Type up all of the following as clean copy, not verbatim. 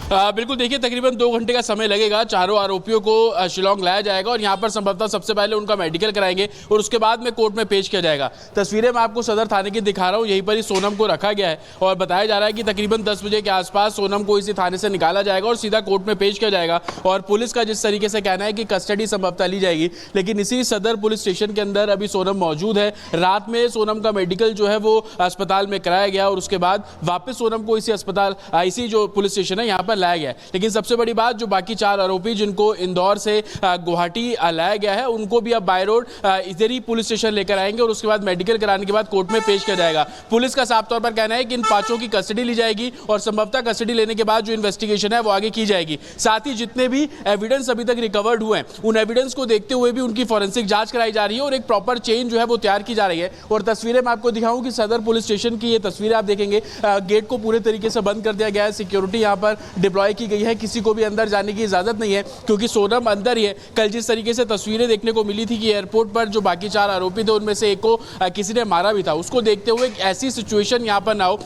बिल्कुल, देखिए तकरीबन 2 घंटे का समय लगेगा। चारों आरोपियों को शिलांग लाया जाएगा और यहाँ पर संभवतः सबसे पहले उनका मेडिकल कराएंगे और उसके बाद में कोर्ट में पेश किया जाएगा। तस्वीरें मैं आपको सदर थाने की दिखा रहा हूँ, यहीं पर ही सोनम को रखा गया है और बताया जा रहा है कि तकरीबन 10 बजे के आसपास सोनम को इसी थाने से निकाला जाएगा और सीधा कोर्ट में पेश किया जाएगा। और पुलिस का जिस तरीके से कहना है कि कस्टडी संभवतः ली जाएगी, लेकिन इसी सदर पुलिस स्टेशन के अंदर अभी सोनम मौजूद है। रात में सोनम का मेडिकल जो है वो अस्पताल में कराया गया और उसके बाद वापस सोनम को इसी अस्पताल, इसी जो पुलिस स्टेशन है यहाँ पर लाया गया है। लेकिन सबसे बड़ी बात, जो बाकी 4 आरोपी जिनको इंदौर से गुवाहाटी लाया गया है, उनको भी अब बाय रोड इधर ही पुलिस स्टेशन लेकर आएंगे और उसके बाद मेडिकल कराने के बाद कोर्ट में पेश किया जाएगा। पुलिस का साफ तौर पर कहना है कि इन 5 की कस्टडी ली जाएगी और संभवतः कस्टडी लेने के बाद जो इन्वेस्टिगेशन है वो आगे की जाएगी। साथ ही जितने भी एविडेंस अभी तक रिकवर्ड हुए हैं, उन एविडेंस को देखते हुए भी उनकी फॉरेंसिक जांच कराई जा रही है और एक प्रॉपर चेन जो है वो तैयार की जा रही है। और तस्वीरें मैं आपको दिखाऊं कि सदर पुलिस स्टेशन की ये तस्वीरें आप देखेंगे, गेट को पूरे तरीके से बंद कर दिया गया है, सिक्योरिटी यहाँ पर डिप्लॉय की गई है, किसी को भी अंदर जाने की इजाजत नहीं है क्योंकि सोनम अंदर ही है। कल जिस तरीके से तस्वीरें देखने को मिली थी कि एयरपोर्ट पर जो बाकी 4 आरोपी थे उनमें से एक को किसी ने मारा भी था, उसको देखते हुए ऐसी सिचुएशन यहाँ पर ना हो,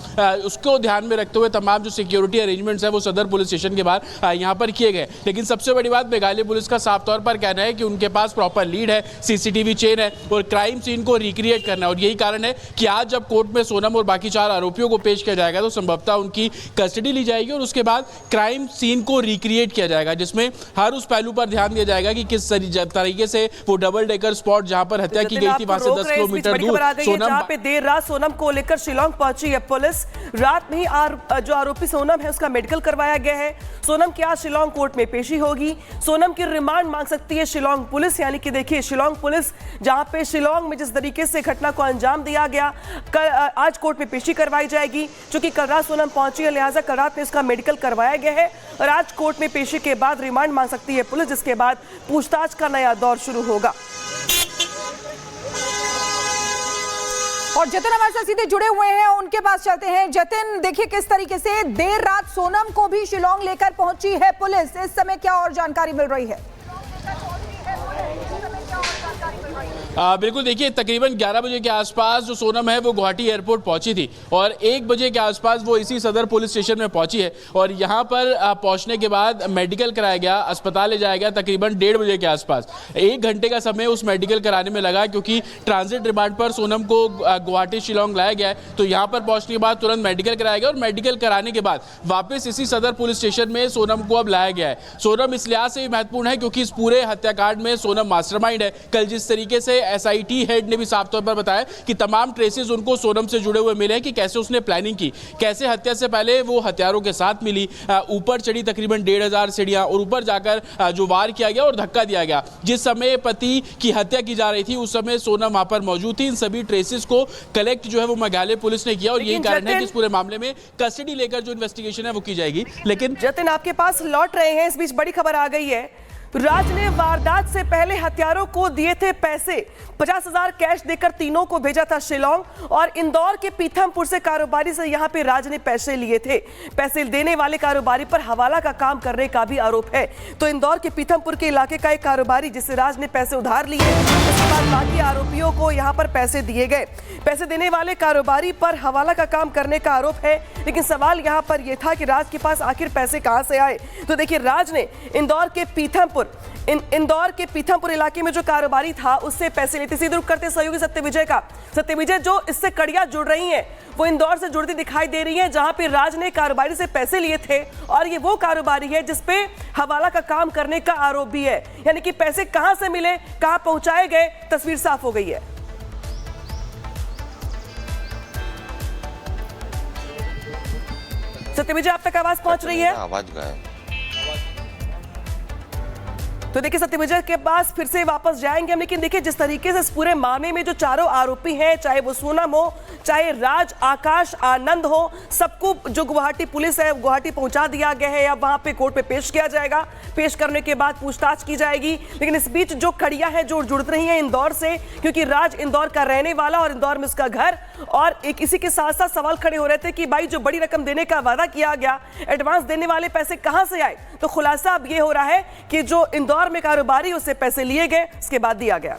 उसको ध्यान में रखते हुए तमाम जो सिक्योरिटी अरेंजमेंट्स है वो सदर पुलिस स्टेशन के बाहर यहाँ पर किए गए। लेकिन सबसे बड़ी बात, मेघालय पुलिस का साफ तौर पर कहना है कि उनके पास प्रॉपर लीड है, सीसीटीवी चेन है और क्राइम सीन को रिक्रिएट करना है। और यही कारण है कि आज जब कोर्ट में सोनम और बाकी 4 आरोपियों को पेश किया जाएगा तो संभवतः उनकी कस्टडी ली जाएगी और उसके बाद क्राइम सीन को रिक्रिएट किया जाएगा, जिसमें हर उस पहलू पर ध्यान दिया जाएगा कि किस तरीके से वो डबल डेकर स्पॉट जहां पर हत्या की गई थी वहां से 10 किलोमीटर दूर सोनम, जहां पे देर रात सोनम को लेकर शिलांग पहुंची है पुलिस। रात में ही जो आरोपी सोनम है उसका मेडिकल करवाया गया है। सोनम की आज शिलांग कोर्ट में पेशी होगी। सोनम की रिमांड मांग सकती है शिलांग पुलिस, यानी कि देखिए शिलांग पुलिस जहां पे शिलांग में जिस तरीके से घटना को अंजाम दिया गया, आज कोर्ट में पेशी करवाई जाएगी। चूंकि कल रात सोनम पहुंची है, लिहाजा कल रात में इसका मेडिकल करवाया गया है और आज कोर्ट में पेशी के बाद रिमांड मांग सकती है पुलिस, जिसके बाद पूछताछ का नया दौर शुरू होगा। और जतिन हमारे साथ सीधे जुड़े हुए हैं, उनके पास चलते हैं। जतिन, देखिए किस तरीके से देर रात सोनम को भी शिलांग लेकर पहुंची है पुलिस, इस समय क्या और जानकारी मिल रही है? बिल्कुल, देखिए तकरीबन 11 बजे के आसपास जो सोनम है वो गुवाहाटी एयरपोर्ट पहुंची थी और 1 बजे के आसपास वो इसी सदर पुलिस स्टेशन में पहुंची है और यहां पर पहुंचने के बाद मेडिकल कराया गया, अस्पताल ले जाया गया तकरीबन 1:30 बजे के आसपास। 1 घंटे का समय उस मेडिकल कराने में लगा क्योंकि ट्रांजिट रिमांड पर सोनम को गुवाहाटी शिलांग लाया गया है। तो यहाँ पर पहुंचने के बाद तुरंत मेडिकल कराया गया और मेडिकल कराने के बाद वापस इसी सदर पुलिस स्टेशन में सोनम को अब लाया गया है। सोनम इस लिहाज से भी महत्वपूर्ण है क्योंकि इस पूरे हत्याकांड में सोनम मास्टरमाइंड है। कल जिस तरीके से एसआईटी हेड ने भी साफ तौर पर बताया कि तमाम ट्रेसेस उनको सोनम से जुड़े हुए मिले हैं कि कैसे उसने प्लानिंग की, कैसे हत्या से पहले वो हथियारों के साथ मिली, ऊपर चढ़ी तकरीबन 1500 सीढ़ियां और ऊपर जाकर जो वार किया गया और धक्का दिया गया। जिस समय पति की हत्या की जा रही थी उस समय सोनम वहां पर मौजूद थी। इन सभी ट्रेसेस को कलेक्ट जो है वो मेघालय पुलिस ने किया और यही कारण है कि इस पूरे मामले में कस्टडी लेकर जो इन्वेस्टिगेशन है वो की जाएगी। लेकिन जतिन आपके पास लौट रहे हैं, इस बीच बड़ी खबर आ गई है। राज ने वारदात से पहले हत्यारों को दिए थे पैसे, 50,000 कैश देकर तीनों को भेजा था शिलांग और इंदौर के पीथमपुर से कारोबारी से यहां पे राज ने पैसे लिए थे। पैसे देने वाले कारोबारी पर हवाला का काम करने का भी आरोप है। तो इंदौर के पीथमपुर के इलाके का एक कारोबारी जिससे राज ने पैसे उधार लिए, उसके बाद बाकी आरोपियों को यहां पर पैसे दिए गए। पैसे देने वाले कारोबारी पर हवाला का काम करने का आरोप है, लेकिन सवाल यहां पर यह था कि राज के पास आखिर पैसे कहां से आए। तो देखिए राज ने इंदौर के पीथमपुर इलाके में जो कारोबारी था उससे पैसे लेते। सीधे रुख करते सहयोगी सत्यविजय का। सत्यविजय, जो इससे कड़ियां जुड़ रही हैं वो इंदौर से जुड़ती दिखाई दे रही हैं, जहां पे राज ने कारोबारी से पैसे लिए थे और ये वो कारोबारी है जिसपे हवाला का काम करने का आरोप भी है। यानी कि पैसे कहां से मिले, कहां पहुंचाए गए, तस्वीर साफ हो गई है। सत्यविजय, आप तक आवाज पहुंच रही है? आवाज गायब। तो देखिए सत्यविजय के पास फिर से वापस जाएंगे हम, लेकिन देखिए जिस तरीके से इस पूरे मामले में जो 4 आरोपी हैं, चाहे वो सोनम हो, चाहे राज, आकाश, आनंद हो, सबको जो गुवाहाटी पुलिस है गुवाहाटी पहुंचा दिया गया है। अब वहां पे कोर्ट पे पेश किया जाएगा, पेश करने के बाद पूछताछ की जाएगी। लेकिन इस बीच जो कड़ियां हैं जो जुड़ रही हैं इंदौर से, क्योंकि राज इंदौर का रहने वाला और इंदौर में उसका घर, और एक इसी के साथ साथ सवाल खड़े हो रहे थे कि भाई जो बड़ी रकम देने का वादा किया गया, एडवांस देने वाले पैसे कहां से आए। तो खुलासा अब ये हो रहा है कि जो इंदौर में कारोबारी उससे पैसे लिए गए, उसके बाद दिया गया।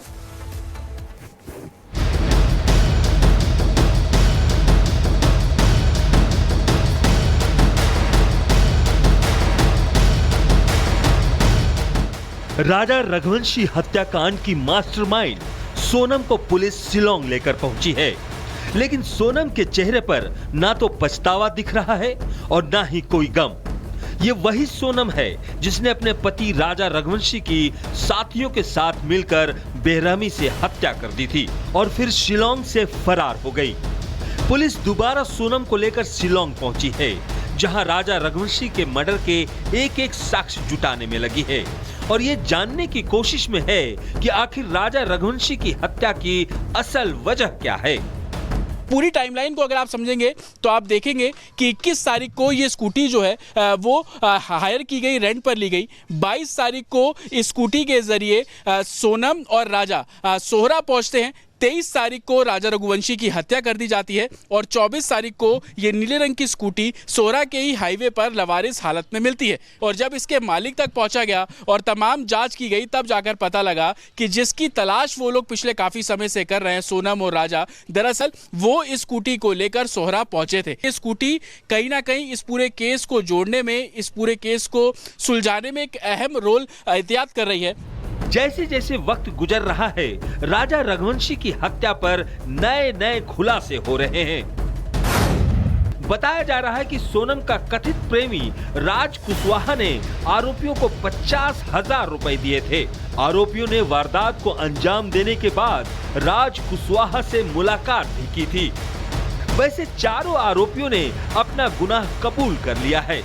राजा रघुवंशी हत्याकांड की मास्टरमाइंड सोनम को पुलिस शिलोंग लेकर पहुंची है, लेकिन सोनम के चेहरे पर ना तो पछतावा दिख रहा है और ना ही कोई गम। ये वही सोनम है जिसने अपने पति राजा रघुवंशी की साथियों के साथ मिलकर बेरहमी से हत्या कर दी थी और फिर शिलोंग से फरार हो गई। पुलिस दोबारा सोनम को लेकर शिलोंग पहुंची है, जहां राजा रघुवंशी के मर्डर के एक एक साक्ष्य जुटाने में लगी है और ये जानने की कोशिश में है कि आखिर राजा रघुवंशी की हत्या की असल वजह क्या है। पूरी टाइमलाइन को अगर आप समझेंगे तो आप देखेंगे कि 21 तारीख को ये स्कूटी जो है वो हायर की गई, रेंट पर ली गई। 22 तारीख को इस स्कूटी के जरिए सोनम और राजा सोहरा पहुंचते हैं। 23 तारीख को राजा रघुवंशी की हत्या कर दी जाती है और 24 तारीख को ये नीले रंग की स्कूटी सोहरा के ही हाईवे पर लवारिस हालत में मिलती है। और जब इसके मालिक तक पहुंचा गया और तमाम जांच की गई, तब जाकर पता लगा कि जिसकी तलाश वो लोग पिछले काफी समय से कर रहे हैं, सोनम और राजा, दरअसल वो इस स्कूटी को लेकर सोहरा पहुंचे थे। ये स्कूटी कहीं ना कहीं इस पूरे केस को जोड़ने में, इस पूरे केस को सुलझाने में एक अहम रोल एहतियात कर रही है। जैसे जैसे वक्त गुजर रहा है, राजा रघुवंशी की हत्या पर नए नए खुलासे हो रहे हैं। बताया जा रहा है कि सोनम का कथित प्रेमी राज कुशवाहा ने आरोपियों को 50,000 रुपए दिए थे। आरोपियों ने वारदात को अंजाम देने के बाद राज कुशवाहा से मुलाकात भी की थी। वैसे चारों आरोपियों ने अपना गुनाह कबूल कर लिया है।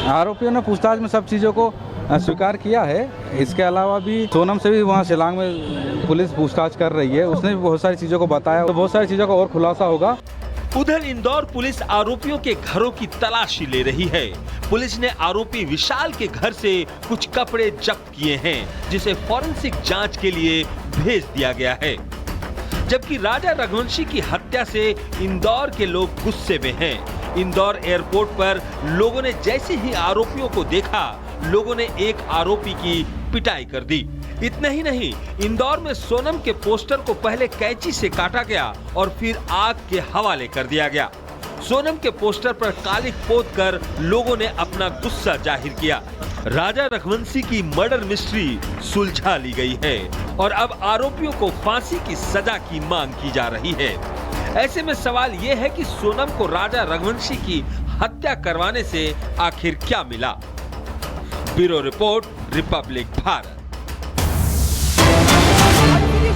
आरोपियों ने पूछताछ में सब चीजों को स्वीकार किया है। इसके अलावा भी सोनम से भी वहाँ शिलांग में पुलिस पूछताछ कर रही है, उसने भी बहुत सारी चीजों को बताया, तो बहुत सारी चीजों का और खुलासा होगा। उधर इंदौर पुलिस आरोपियों के घरों की तलाशी ले रही है। पुलिस ने आरोपी विशाल के घर से कुछ कपड़े जब्त किए हैं, जिसे फॉरेंसिक जांच के लिए भेज दिया गया है। जबकि राजा रघुवंशी की हत्या से इंदौर के लोग गुस्से में हैं। इंदौर एयरपोर्ट पर लोगों ने जैसे ही आरोपियों को देखा, लोगों ने एक आरोपी की पिटाई कर दी। इतना ही नहीं, इंदौर में सोनम के पोस्टर को पहले कैंची से काटा गया और फिर आग के हवाले कर दिया गया। सोनम के पोस्टर पर कालिख पोत कर लोगों ने अपना गुस्सा जाहिर किया। राजा रघुवंशी की मर्डर मिस्ट्री सुलझा ली गई है और अब आरोपियों को फांसी की सजा की मांग की जा रही है। ऐसे में सवाल यह है कि सोनम को राजा रघुवंशी की हत्या करवाने से आखिर क्या मिला। Bureau report, Republic Bharat.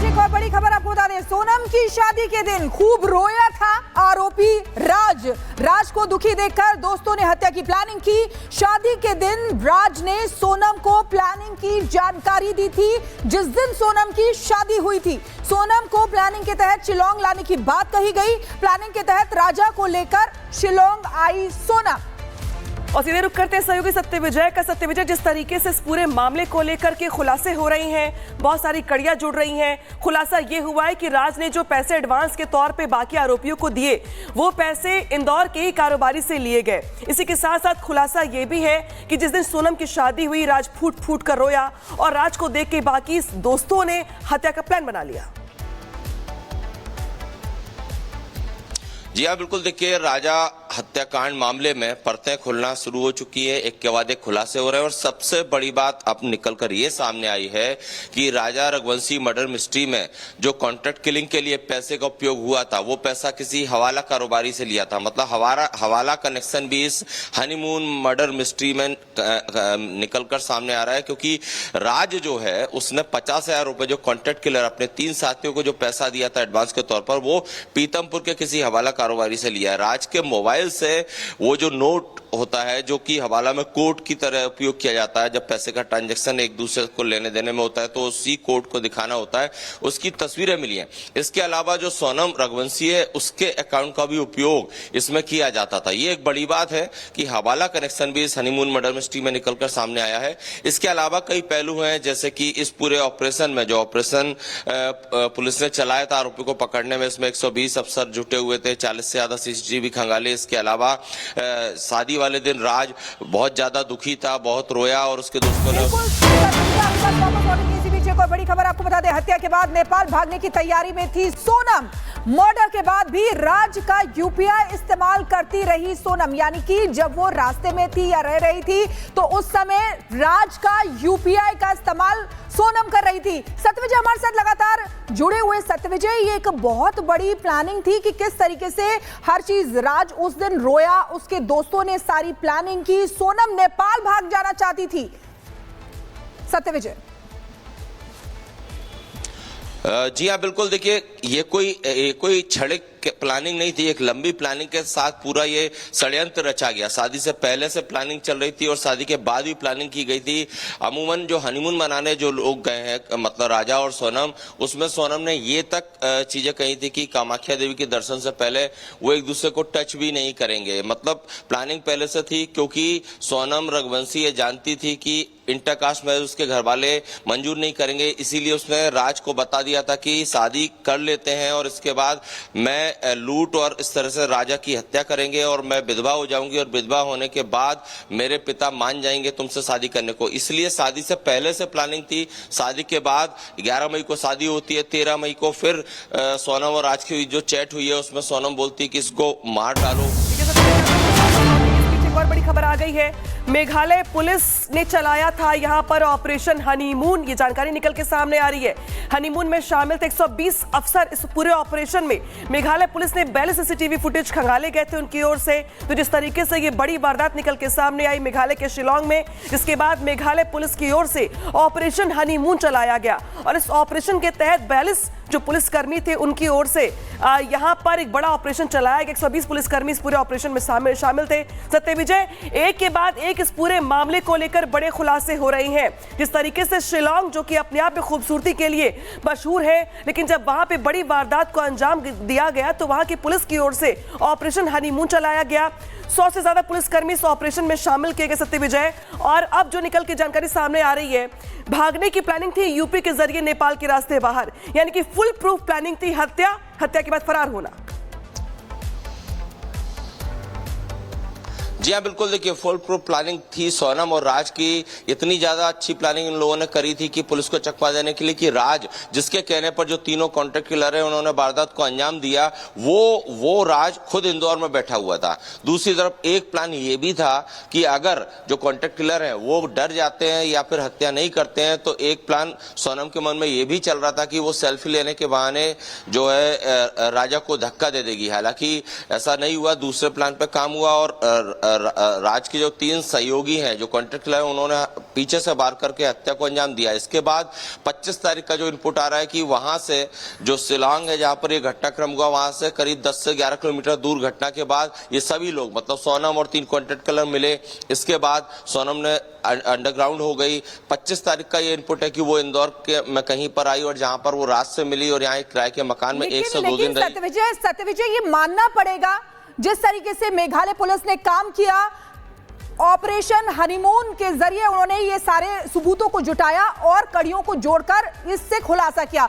एक और बड़ी खबर आपको बता दें, सोनम की शादी के दिन खूब रोया था आरोपी राज को दुखी देखकर दोस्तों ने हत्या की प्लानिंग की। शादी के दिन राज ने सोनम को प्लानिंग की जानकारी दी थी। जिस दिन सोनम की शादी हुई थी, सोनम को प्लानिंग के तहत शिलोंग लाने की बात कही गई। प्लानिंग के तहत राजा को लेकर शिलोंग आई सोनम। और सीधे रुक करते हैं सहयोगी सत्यविजय का। सत्यविजय, जिस तरीके से इस पूरे मामले को लेकर के खुलासे हो रही हैं, बहुत सारी कड़ियां जुड़ रही हैं। खुलासा ये हुआ है कि राज ने जो पैसे एडवांस के तौर पे बाकी आरोपियों को दिए, वो पैसे इंदौर के ही कारोबारी से लिए गए। इसी के साथ साथ खुलासा ये भी है कि जिस दिन सोनम की शादी हुई, राज फूट फूट कर रोया और राज को देख के बाकी दोस्तों ने हत्या का प्लान बना लिया। जी हाँ, बिल्कुल। देखिए, राजा हत्याकांड मामले में परतें खुलना शुरू हो चुकी है, एक के बाद एक खुलासे हो रहे हैं और सबसे बड़ी बात अब निकलकर ये सामने आई है कि राजा रघुवंशी मर्डर मिस्ट्री में जो कॉन्ट्रैक्ट किलिंग के लिए पैसे का उपयोग हुआ था, वो पैसा किसी हवाला कारोबारी से लिया था। मतलब हवाला कनेक्शन भी इस हनीमून मर्डर मिस्ट्री में निकलकर सामने आ रहा है, क्योंकि राज जो है उसने 50,000 रुपए जो कॉन्ट्रैक्ट किलर अपने 3 साथियों को जो पैसा दिया था एडवांस के तौर पर, वो पीतमपुर के किसी हवाला कारोबारी से लिया है। राज के मोबाइल से वो जो नोट होता है, जो कि हवाला में कोड की तरह उपयोग किया जाता है, जब पैसे का ट्रांजैक्शन एक दूसरे को लेने देने में होता है तो उसी कोड को दिखाना होता है, उसकी तस्वीरें मिली हैं। इसके अलावा जो सोनम रघुवंशी है, उसके अकाउंट का भी उपयोग इसमें किया जाता था। ये एक बड़ी बात है कि हवाला कनेक्शन भी इस हनीमून मर्डर मिस्ट्री में निकलकर सामने आया है। इसके अलावा कई पहलू हैं, जैसे कि इस पूरे ऑपरेशन में जो ऑपरेशन पुलिस ने चलाया था आरोपी को पकड़ने में, इसमें 120 अफसर जुटे हुए थे, 40 से ज्यादा CCTV खंगाले। इसके अलावा शादी वाले दिन राज बहुत ज्यादा दुखी था, बहुत रोया और उसके दोस्तों ने एक और बड़ी खबर आपको बता दें, हत्या के बाद नेपाल भागने की तैयारी में थी सोनम। मर्डर के बाद भी राज का यूपीआई इस्तेमाल करती रही सोनम, यानी कि जब वो रास्ते में थी या रह रही थी तो उस समय राज का यूपीआई का इस्तेमाल सोनम कर रही थी। सत्यविजय हमारे साथ लगातार जुड़े हुए। सत्यविजय, ये एक बहुत बड़ी प्लानिंग थी कि किस तरीके से हर चीज, राज उस दिन रोया, उसके दोस्तों ने सारी प्लानिंग की, सोनम नेपाल भाग जाना चाहती थी। सत्यविजय। जी हाँ, बिल्कुल। देखिए, ये कोई क्षणिक प्लानिंग नहीं थी, एक लंबी प्लानिंग के साथ पूरा ये षड्यंत्र रचा गया। शादी से पहले से प्लानिंग चल रही थी और शादी के बाद भी प्लानिंग की गई थी। अमूमन जो हनीमून मनाने जो लोग गए हैं, मतलब राजा और सोनम, उसमें सोनम ने ये तक चीजें कही थी कि कामाख्या देवी के दर्शन से पहले वो एक दूसरे को टच भी नहीं करेंगे। मतलब प्लानिंग पहले से थी, क्योंकि सोनम रघुवंशी ये जानती थी कि इंटरकास्ट मैरिज उसके घर वाले मंजूर नहीं करेंगे, इसीलिए उसने राज को बता दिया था कि शादी कर लेते हैं और इसके बाद मैं लूट और इस तरह से राजा की हत्या करेंगे और मैं विधवा हो जाऊंगी और विधवा होने के बाद मेरे पिता मान जाएंगे तुमसे शादी करने को। इसलिए शादी से पहले से प्लानिंग थी। शादी के बाद 11 मई को शादी होती है, 13 मई को फिर सोनम और राज की जो चैट हुई है उसमें सोनम बोलती है कि इसको मार डालो। एक और बड़ी खबर आ गई है, मेघालय पुलिस ने चलाया था यहां पर ऑपरेशन हनीमून। ये जानकारी निकल के सामने आ रही है। हनीमून में शामिल थे 120 अफसर। इस पूरे ऑपरेशन में मेघालय पुलिस ने 42 सीसीटीवी फुटेज खंगाले गए थे उनकी ओर से। तो जिस तरीके से ये बड़ी वारदात निकल के सामने आई मेघालय के शिलांग में, जिसके बाद मेघालय पुलिस की ओर से ऑपरेशन हनीमून चलाया गया और इस ऑपरेशन के तहत 42 जो पुलिसकर्मी थे उनकी ओर से यहां पर एक बड़ा ऑपरेशन चलाया गया। 120 पुलिसकर्मी इस पूरे ऑपरेशन में शामिल थे। सत्यविजय, एक के बाद एक इस पूरे मामले को लेकर बड़े खुलासे हो रहे हैं। जिस तरीके से शिलांग, जो कि अपने आप में खूबसूरती के लिए मशहूर है, लेकिन जब वहां पे बड़ी वारदात को अंजाम दिया गया तो वहां की पुलिस की ओर से ऑपरेशन हनीमून चलाया गया। 100 से ज्यादा पुलिसकर्मी इस ऑपरेशन में शामिल किए गए। सत्यविजय, और अब जो निकल के जानकारी सामने आ रही है, भागने की प्लानिंग थी यूपी के जरिए नेपाल के रास्ते बाहर, यानी कि फुल प्रूफ प्लानिंग थी। हत्या के बाद फरार होना। जी हाँ, बिल्कुल। देखिए, फुल प्रूफ प्लानिंग थी सोनम और राज की। इतनी ज्यादा अच्छी प्लानिंग इन लोगों ने करी थी कि पुलिस को चकमा देने के लिए कि राज, जिसके कहने पर जो तीनों कॉन्ट्रैक्ट किलर है उन्होंने वारदात को अंजाम दिया, वो राज खुद इंदौर में बैठा हुआ था। दूसरी तरफ एक प्लान ये भी था कि अगर जो कॉन्ट्रैक्ट किलर है वो डर जाते हैं या फिर हत्या नहीं करते हैं तो एक प्लान सोनम के मन में ये भी चल रहा था कि वो सेल्फी लेने के बहाने जो है राजा को धक्का दे देगी। हालांकि ऐसा नहीं हुआ, दूसरे प्लान पे काम हुआ और राज के जो 3 सहयोगी हैं जो कॉन्ट्रैक्ट किलर, उन्होंने पीछे से वार करके हत्या को अंजाम दिया। इसके बाद 25 तारीख का जो इनपुट आ रहा है कि वहां से जो शिलांग है जहां पर ये घटनाक्रम हुआ, वहां से करीब 10 से 11 किलोमीटर दूर घटना के बाद ये सभी लोग, मतलब सोनम और 3 कॉन्ट्रैक्ट किलर मिले। इसके बाद सोनम ने अंडरग्राउंड हो गई। 25 तारीख का ये इनपुट है कि वो इंदौर के में कहीं पर आई और जहां पर वो रात से मिली और यहाँ एक किराए के मकान में 1 से 2 दिन रही। सत्यविजय, ये मानना पड़ेगा जिस तरीके से मेघालय पुलिस ने काम किया, ऑपरेशन हनीमून के जरिए उन्होंने ये सारे सबूतों को जुटाया और कड़ियों को जोड़कर इससे खुलासा किया।